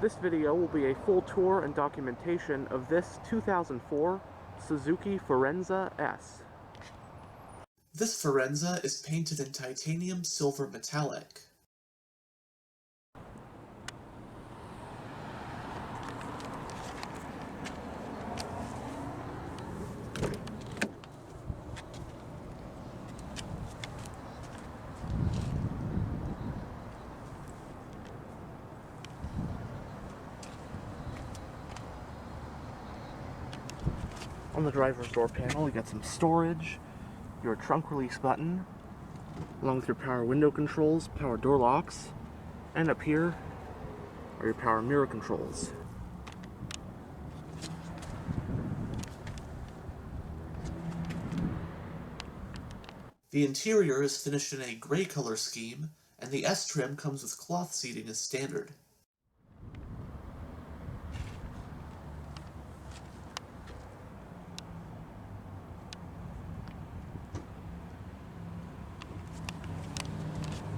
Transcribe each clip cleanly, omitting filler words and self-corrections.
This video will be a full tour and documentation of this 2004 Suzuki Forenza S. This Forenza is painted in titanium silver metallic. On the driver's door panel, you got some storage, your trunk release button, along with your power window controls, power door locks, and up here are your power mirror controls. The interior is finished in a gray color scheme, and the S trim comes with cloth seating as standard.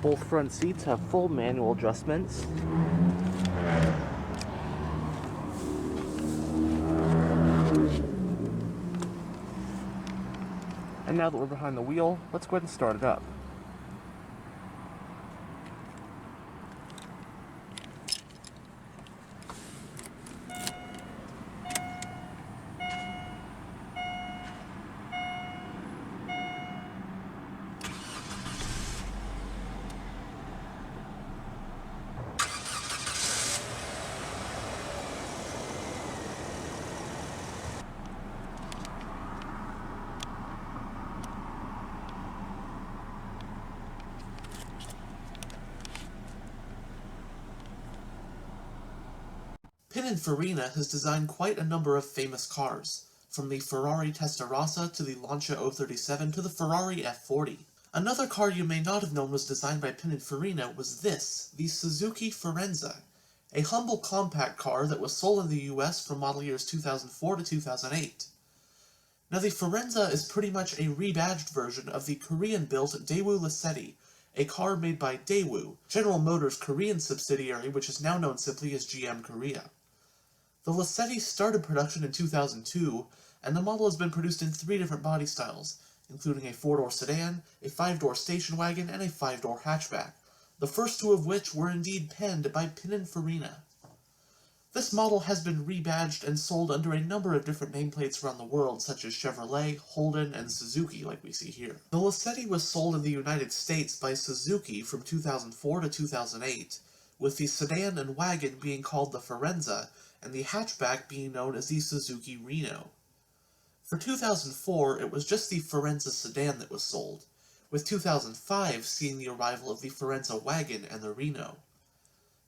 Both front seats have full manual adjustments. And now that we're behind the wheel, let's go ahead and start it up. Pininfarina has designed quite a number of famous cars, from the Ferrari Testarossa to the Lancia 037 to the Ferrari F40. Another car you may not have known was designed by Pininfarina was this, the Suzuki Forenza, a humble compact car that was sold in the US from model years 2004 to 2008. Now the Forenza is pretty much a rebadged version of the Korean-built Daewoo Lacetti, a car made by Daewoo, General Motors' Korean subsidiary which is now known simply as GM Korea. The Lacetti started production in 2002, and the model has been produced in 3 different body styles, including a 4-door sedan, a 5-door station wagon, and a 5-door hatchback, the first 2 of which were indeed penned by Pininfarina. This model has been rebadged and sold under a number of different nameplates around the world, such as Chevrolet, Holden, and Suzuki, like we see here. The Lacetti was sold in the United States by Suzuki from 2004 to 2008, with the sedan and wagon being called the Forenza, and the hatchback being known as the Suzuki Reno. For 2004, it was just the Forenza sedan that was sold, with 2005 seeing the arrival of the Forenza wagon and the Reno.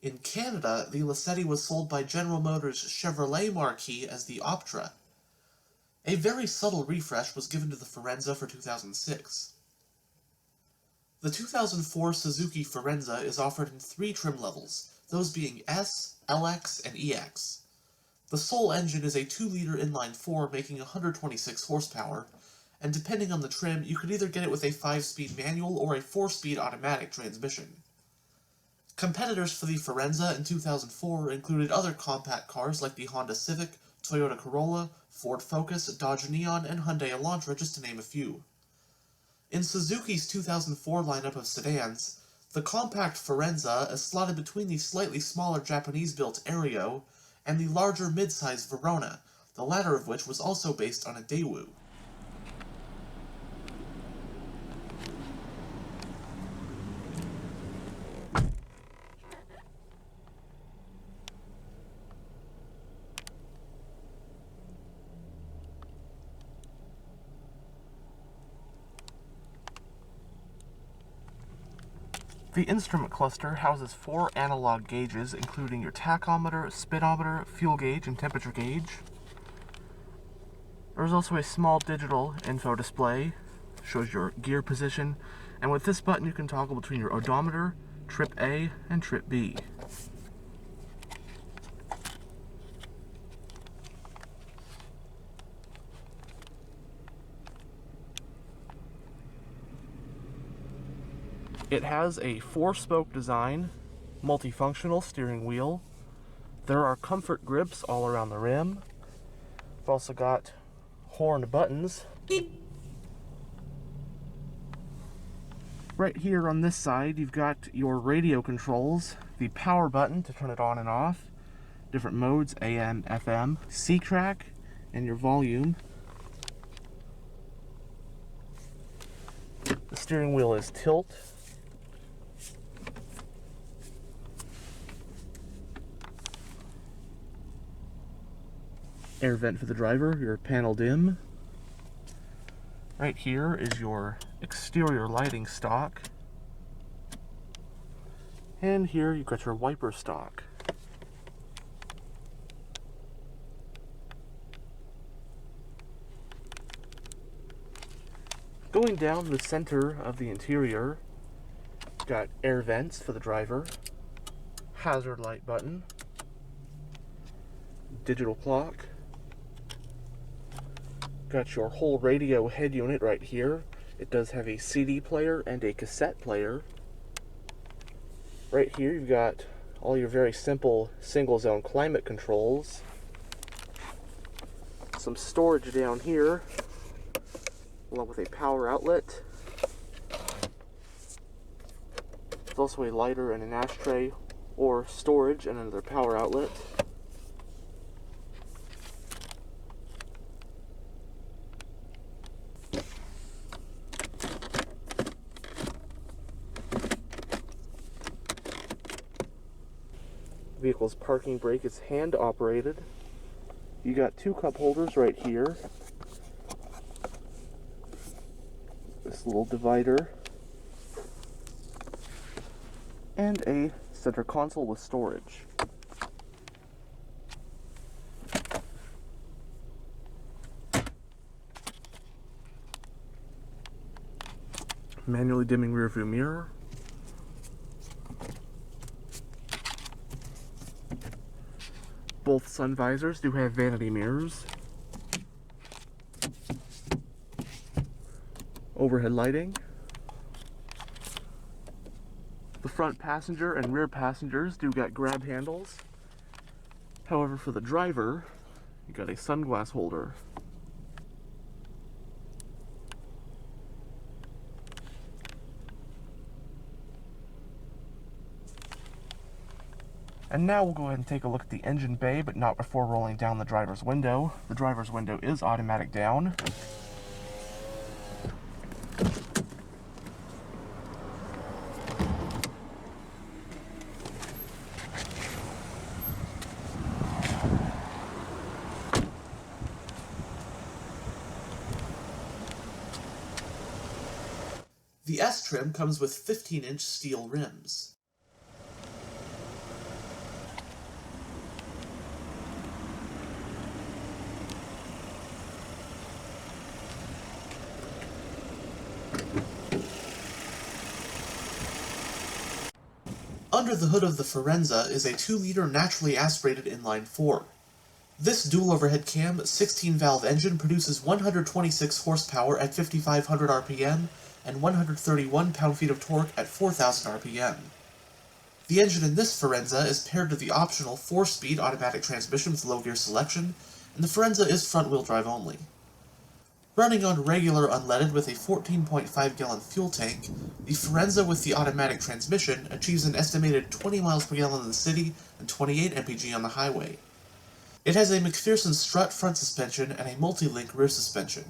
In Canada, the Lacetti was sold by General Motors' Chevrolet marquee as the Optra. A very subtle refresh was given to the Forenza for 2006. The 2004 Suzuki Forenza is offered in 3 trim levels, those being S, LX, and EX. The sole engine is a 2-liter inline-4 making 126 horsepower, and depending on the trim, you could either get it with a 5-speed manual or a 4-speed automatic transmission. Competitors for the Forenza in 2004 included other compact cars like the Honda Civic, Toyota Corolla, Ford Focus, Dodge Neon, and Hyundai Elantra, just to name a few. In Suzuki's 2004 lineup of sedans, the compact Forenza is slotted between the slightly smaller Japanese-built Aereo and the larger mid-size Verona, the latter of which was also based on a Daewoo. The instrument cluster houses 4 analog gauges, including your tachometer, speedometer, fuel gauge, and temperature gauge. There's also a small digital info display, shows your gear position, and with this button you can toggle between your odometer, trip A, and trip B. It has a 4-spoke design, multifunctional steering wheel, There are comfort grips all around the rim. We've also got horn buttons. Right here on this side, you've got your radio controls, the power button to turn it on and off, different modes, AM, FM, C-track, and your volume. The steering wheel is tilt. Air vent for the driver, your panel dim. Right here is your exterior lighting stock. And here you've got your wiper stock. Going down the center of the interior, got air vents for the driver, hazard light button, digital clock, got your whole radio head unit right here. It does have a CD player and a cassette player. Right here you've got all your very simple single zone climate controls. Some storage down here, along with a power outlet. There's also a lighter and an ashtray, or storage and another power outlet. Vehicle's parking brake is hand operated. You got two cup holders right here. This little divider. And a center console with storage. Manually dimming rear view mirror. Both sun visors do have vanity mirrors. Overhead lighting. The front passenger and rear passengers do got grab handles. However, for the driver, you got a sunglass holder. And now we'll go ahead and take a look at the engine bay, but not before rolling down the driver's window. The driver's window is automatic down. The S trim comes with 15-inch steel rims. Under the hood of the Forenza is a 2-liter naturally aspirated inline-4. This dual overhead cam 16-valve engine produces 126 horsepower at 5,500 RPM and 131 pound-feet of torque at 4,000 RPM. The engine in this Forenza is paired to the optional 4-speed automatic transmission with low gear selection, and the Forenza is front-wheel drive only. Running on regular unleaded with a 14.5-gallon fuel tank, the Forenza with the automatic transmission achieves an estimated 20 miles per gallon in the city and 28 mpg on the highway. It has a McPherson strut front suspension and a multi-link rear suspension.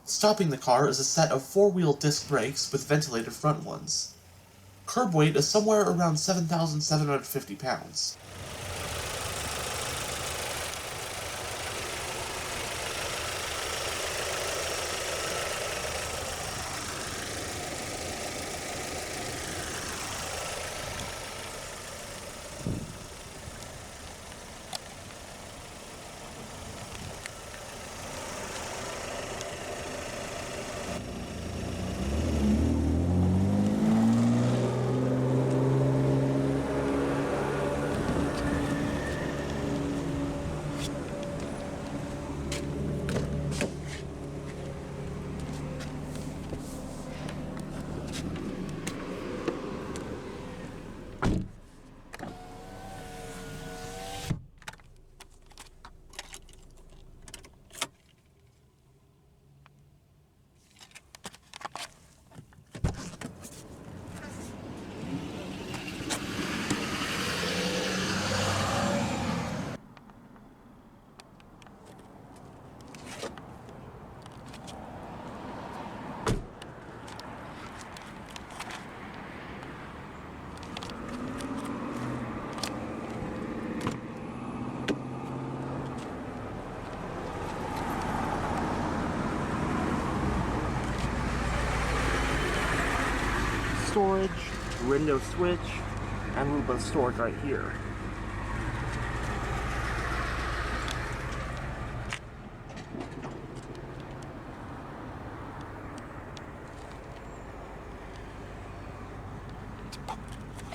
Stopping the car is a set of 4-wheel disc brakes with ventilated front ones. Curb weight is somewhere around 7,750 pounds. storage, window switch, and a little bit of storage right here.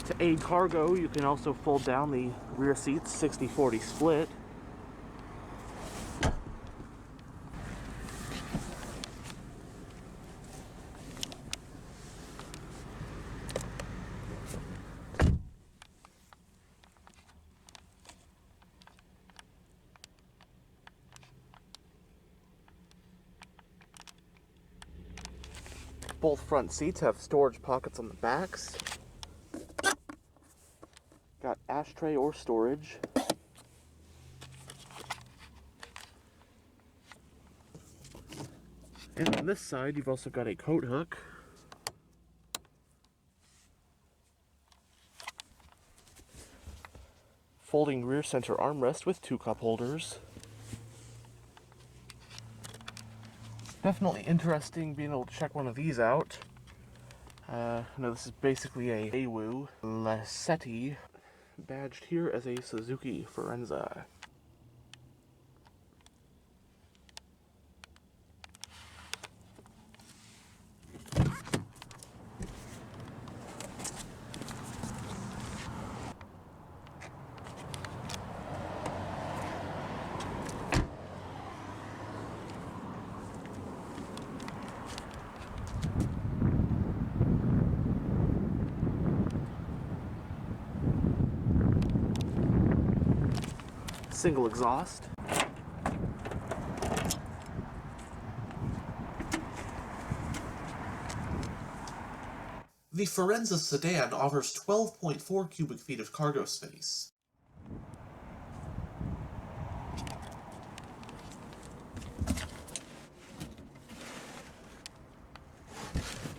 To aid cargo, you can also fold down the rear seats 60-40 split. Both front seats have storage pockets on the backs. Got ashtray or storage. And on this side, you've also got a coat hook. Folding rear center armrest with 2 cup holders. Definitely interesting being able to check one of these out. Now this is basically a Daewoo Lassetti, badged here as a Suzuki Forenza. Single exhaust. The Forenza sedan offers 12.4 cubic feet of cargo space.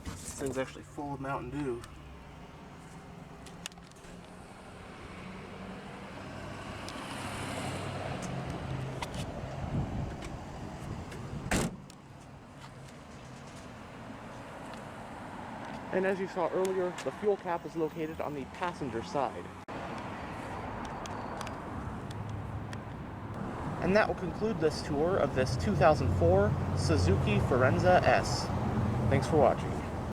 This thing's actually full of Mountain Dew. And as you saw earlier, the fuel cap is located on the passenger side. And that will conclude this tour of this 2004 Suzuki Forenza S. Thanks for watching.